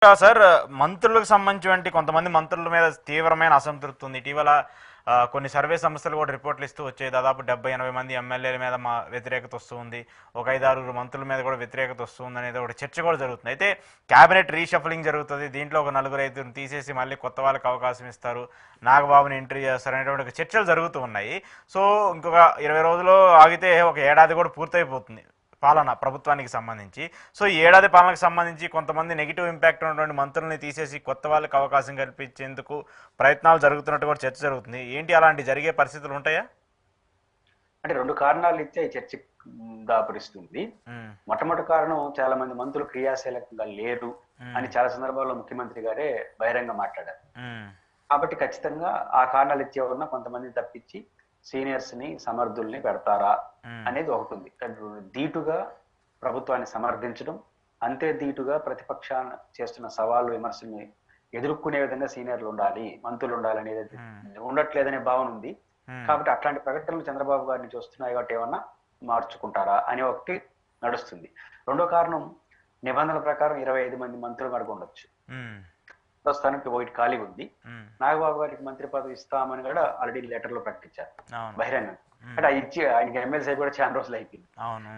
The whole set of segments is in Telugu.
సార్, మంత్రులకు సంబంధించి కొంతమంది మంత్రుల మీద తీవ్రమైన అసంతృప్తి ఉంది. ఇటీవల కొన్ని సర్వే సంస్థలు కూడా రిపోర్ట్లు ఇస్తూ వచ్చాయి. దాదాపు 70-80 మంది ఎమ్మెల్యేల మీద వ్యతిరేకత వస్తుంది, ఒక 5-6 మంత్రుల మీద కూడా వ్యతిరేకత వస్తుంది అనేది ఒక చర్చ కూడా జరుగుతుంది. అయితే క్యాబినెట్ రీషఫలింగ్ జరుగుతుంది, దీంట్లో ఒక 4-5 తీసేసి మళ్ళీ కొత్త వాళ్ళకి అవకాశం ఇస్తారు, నాగబాబుని ఎంట్రీ చేస్తారు అనేటువంటి ఒక చర్చలు జరుగుతూ ఉన్నాయి. సో ఇంకొక 20 రోజులు ఆగితే ఒక ఏడాది కూడా పూర్తయిపోతుంది పాలన ప్రభుత్వానికి సంబంధించి. సో ఈ ఏడాది పాలనకు సంబంధించి కొంతమంది నెగిటివ్ ఇంపాక్ట్ ఉన్నటువంటి మంత్రుల్ని తీసేసి కొత్త వాళ్ళకి అవకాశం కల్పించేందుకు ప్రయత్నాలు జరుగుతున్నట్టు కూడా చర్చ జరుగుతుంది. ఏంటి, అలాంటి జరిగే పరిస్థితులు ఉంటాయా? అంటే రెండు కారణాలు ఇచ్చే ఈ చర్చ దాపరిస్తుంది. మొట్టమొదటి కారణం, చాలా మంది మంత్రులు క్రియాశీలకంగా లేరు అని చాలా సందర్భాల్లో ముఖ్యమంత్రి గారే బహిరంగ మాట్లాడారు. కాబట్టి ఖచ్చితంగా ఆ కారణాలు ఇచ్చే ఉన్న కొంతమంది తప్పించి సీనియర్స్ ని, సమర్థుల్ని పెడతారా అనేది ఒకటి ఉంది. ధీటుగా ప్రభుత్వాన్ని సమర్థించడం, అంతే ధీటుగా ప్రతిపక్షాన్ని చేస్తున్న సవాళ్ళు, విమర్శల్ని ఎదుర్కొనే విధంగా సీనియర్లు ఉండాలి, మంత్రులు ఉండాలి అనేది ఉండట్లేదనే భావన ఉంది. కాబట్టి అట్లాంటి ప్రకటనలు చంద్రబాబు గారిని చూస్తున్నాయి కాబట్టి ఏమన్నా మార్చుకుంటారా అని ఒకటి నడుస్తుంది. రెండో కారణం, నిబంధనల ప్రకారం 25 మంది మంత్రులు వరకు ఉండొచ్చు. ప్రస్తుతానికి ఒకటి ఖాళీ ఉంది. నాగబాబు గారికి మంత్రి పదవి ఇస్తామని కూడా ఆల్రెడీ లెటర్ లో ప్రకటించారు బహిరంగ. అంటే ఇచ్చి ఆయనకి ఎమ్మెల్సీ కూడా చాలా రోజులు అయిపోయింది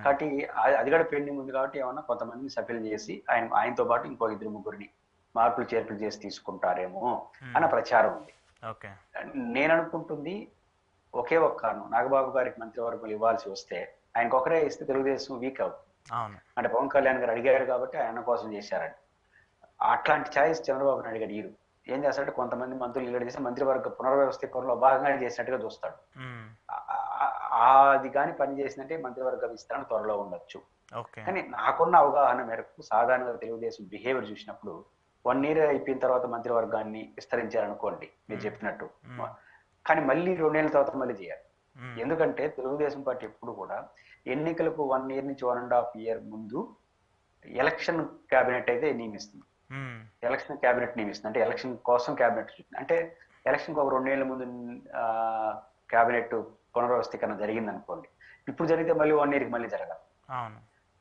కాబట్టి అది కూడా పెండింగ్ ఉంది. కాబట్టి ఏమన్నా కొంతమందిని సఫీల్ చేసి ఆయనతో పాటు ఇంకో 2-3 మార్పులు చేర్పులు చేసి తీసుకుంటారేమో అన్న ప్రచారం ఉంది. నేను అనుకుంటుంది ఒకే ఒక కారణం, నాగబాబు గారికి మంత్రివర్గం ఇవ్వాల్సి వస్తే ఆయనకు ఒకరే ఇస్తే తెలుగుదేశం వీక్ అవుతుంది. అంటే పవన్ కళ్యాణ్ గారు అడిగారు కాబట్టి ఆయన కోసం చేశారని. అట్లాంటి ఛాయిస్ చంద్రబాబు నాయుడు గారు ఈరు ఏం చేస్తాడంటే కొంతమంది మంత్రులు ఇల్లడి చేసి మంత్రివర్గ పునర్వ్యవస్థీకరణలో భాగంగా చేసినట్టుగా చూస్తాడు. అది కానీ పని చేసినట్టే మంత్రివర్గ విస్తరణ త్వరలో ఉండొచ్చు. కానీ నాకున్న అవగాహన మేరకు సాధారణంగా తెలుగుదేశం బిహేవియర్ చూసినప్పుడు 1 year అయిపోయిన తర్వాత మంత్రివర్గాన్ని విస్తరించారనుకోండి మీరు చెప్పినట్టు, కానీ మళ్ళీ 2 ఏళ్ల తర్వాత మళ్ళీ చేయాలి. ఎందుకంటే తెలుగుదేశం పార్టీ ఎప్పుడు కూడా ఎన్నికలకు 1 year నుంచి 1.5 year ముందు ఎలక్షన్ క్యాబినెట్ అయితే నియమిస్తుంది. ఎలక్షన్ క్యాబినెట్ నియమిస్తుంది అంటే ఎలక్షన్ కోసం క్యాబినెట్, అంటే ఎలక్షన్ ఒక 2 ఏళ్ల ముందు క్యాబినెట్ పునర్వ్యవస్థీకరణ జరిగింది అనుకోండి, ఇప్పుడు జరిగితే మళ్ళీ 1 year మళ్ళీ జరగాలి.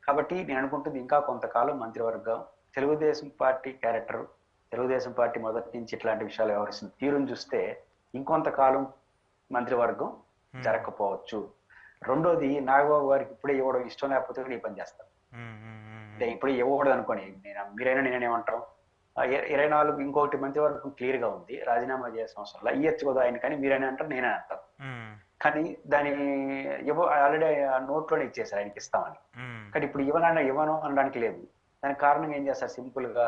కాబట్టి నేను అనుకుంటుంది ఇంకా కొంతకాలం మంత్రివర్గం Telugu Desam party character, Telugu Desam party మొదటి నుంచి ఇట్లాంటి విషయాలు వ్యవహరిస్తున్న తీరును చూస్తే ఇంకొంతకాలం మంత్రివర్గం జరగకపోవచ్చు. రెండోది, నాగబాబు గారికి ఇప్పుడే ఇవ్వడం ఇష్టం లేకపోతే ఈ పని చేస్తారు. ఇప్పుడు ఇవ్వకూడదు అనుకోని మీరైనా నేనేమంటాం, 24 ఇంకొకటి మంత్రివర్గం క్లియర్ గా ఉంది, రాజీనామా చేయాల్సిన అవసరం లేదు, ఇయ్యొచ్చు కదా ఆయన, కానీ మీరైనా అంటారు నేనే అంటాను. కానీ దాని ఆల్రెడీ నోట్లోనే ఇచ్చేసారు ఆయనకి ఇస్తామని. కానీ ఇప్పుడు ఇవ్వను అనడానికి లేదు. దానికి కారణం ఏం చేస్తారు, సింపుల్ గా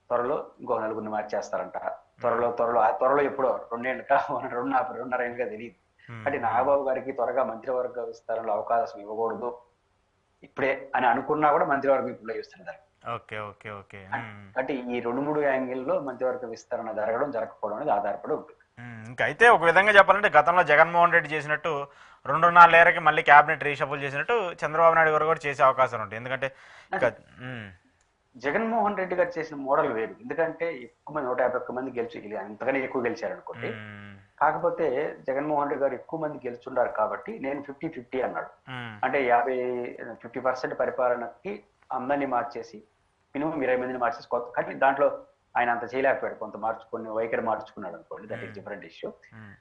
త్వరలో ఇంకో 4 మార్చేస్తారంట. త్వరలో ఎప్పుడో 2 ఏళ్ళుగా 2.5 ఏళ్ళుగా తెలియదు. అంటే నాగబాబు గారికి త్వరగా మంత్రివర్గ విస్తరణలో అవకాశం ఇవ్వకూడదు ఇప్పుడే అని అనుకున్నా కూడా మంత్రివర్గం ఇప్పుడు చూస్తున్నారు. అంటే ఈ 2-3 యాంగిల్లో మంత్రివర్గ విస్తరణ జరగడం జరగకపోవడం అనేది ఆధారపడి ఉంటుంది. ఇంకా అయితే ఒక విధంగా చెప్పాలంటే గతంలో జగన్మోహన్ రెడ్డి చేసినట్టు 2.5 ఏళ్ళకి మళ్ళీ క్యాబినెట్ రీషఫుల్ చేసినట్టు చంద్రబాబు నాయుడు గారు కూడా చేసే అవకాశం ఉంటుంది. ఎందుకంటే జగన్మోహన్ రెడ్డి గారు చేసిన మోడల్ వేరు. ఎందుకంటే ఎక్కువ మంది 151 మంది అంతగానే ఎక్కువ గెలిచారు అనుకోండి. కాకపోతే జగన్మోహన్ రెడ్డి గారు ఎక్కువ మంది గెలుచుండారు కాబట్టి నేను 50-50 అన్నాడు. అంటే 50% పరిపాలనకి అందరినీ మార్చేసి మినిమం 20 మందిని మార్చేసి కొత్త, కానీ దాంట్లో ఆయన అంత చేయలేకపోయాడు, కొన్ని వైఖరి మార్చుకున్నాడు అనుకోండి, దట్ ఈస్ డిఫరెంట్ ఇష్యూ.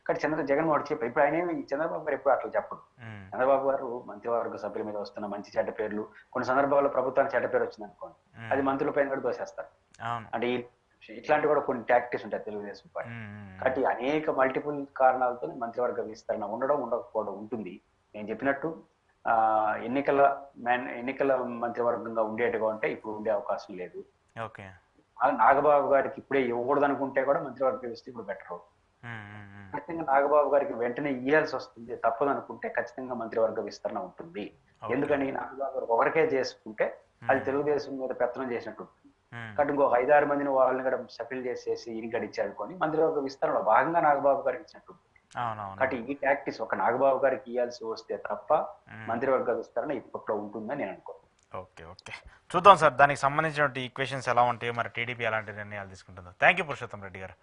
కానీ జగన్మోహన్ చెప్పారు. ఇప్పుడు ఆయన చంద్రబాబు గారు ఎప్పుడు అట్లా చెప్పడు. చంద్రబాబు గారు మంత్రివర్గ సభ్యుల మీద వస్తున్న మంచి చెడ్డ పేర్లు, కొన్ని సందర్భాల్లో ప్రభుత్వానికి చెడ్డ పేరు వచ్చింది అనుకోండి, అది మంత్రుల పైన కూడా దోసేస్తారు. అంటే ఇట్లాంటి కూడా కొన్ని టాక్టిక్స్ ఉంటాయి తెలుగుదేశం పార్టీ. కాబట్టి అనేక మల్టిపుల్ కారణాలతో మంత్రివర్గ విస్తరణ ఉండడం ఉండకపోవడం ఉంటుంది. నేను చెప్పినట్టు ఎన్నికల మంత్రివర్గంగా ఉండేట్టుగా ఉంటే ఇప్పుడు ఉండే అవకాశం లేదు. నాగబాబు గారికి ఇప్పుడే ఇవ్వకూడదు అనుకుంటే కూడా మంత్రివర్గ విస్తరణ ఇప్పుడు బెటర్. ఖచ్చితంగా నాగబాబు గారికి వెంటనే ఇయ్యాల్సి వస్తుంది తప్పదు అనుకుంటే ఖచ్చితంగా మంత్రివర్గ విస్తరణ ఉంటుంది. ఎందుకని నాగబాబు గారు ఒకరికే చేసుకుంటే అది తెలుగుదేశం మీద పెత్తనం చేసినట్టు ఉంటుంది. కాబట్టి ఇంకొక 5-6 మందిని వాళ్ళని కూడా సఫీల్ చేసేసి ఇచ్చారు అనుకోని మంత్రివర్గ విస్తరణలో భాగంగా నాగబాబు గారికి ఇచ్చినట్టు. కాబట్టి ఈ టాక్టిక్స్ ఒక నాగబాబు గారికి ఇవ్వాల్సి వస్తే తప్ప మంత్రివర్గ విస్తరణ ఇప్పట్లో ఉంటుందని నేను అనుకోను. చూద్దాం సార్, దానికి సంబంధించిన ఈక్వేషన్స్ ఎలా ఉంటాయో, మరి టీడీపీ ఎలాంటి నిర్ణయాలు తీసుకుంటుందో. థ్యాంక్ యూ పురుషోత్తం రెడ్డి గారు.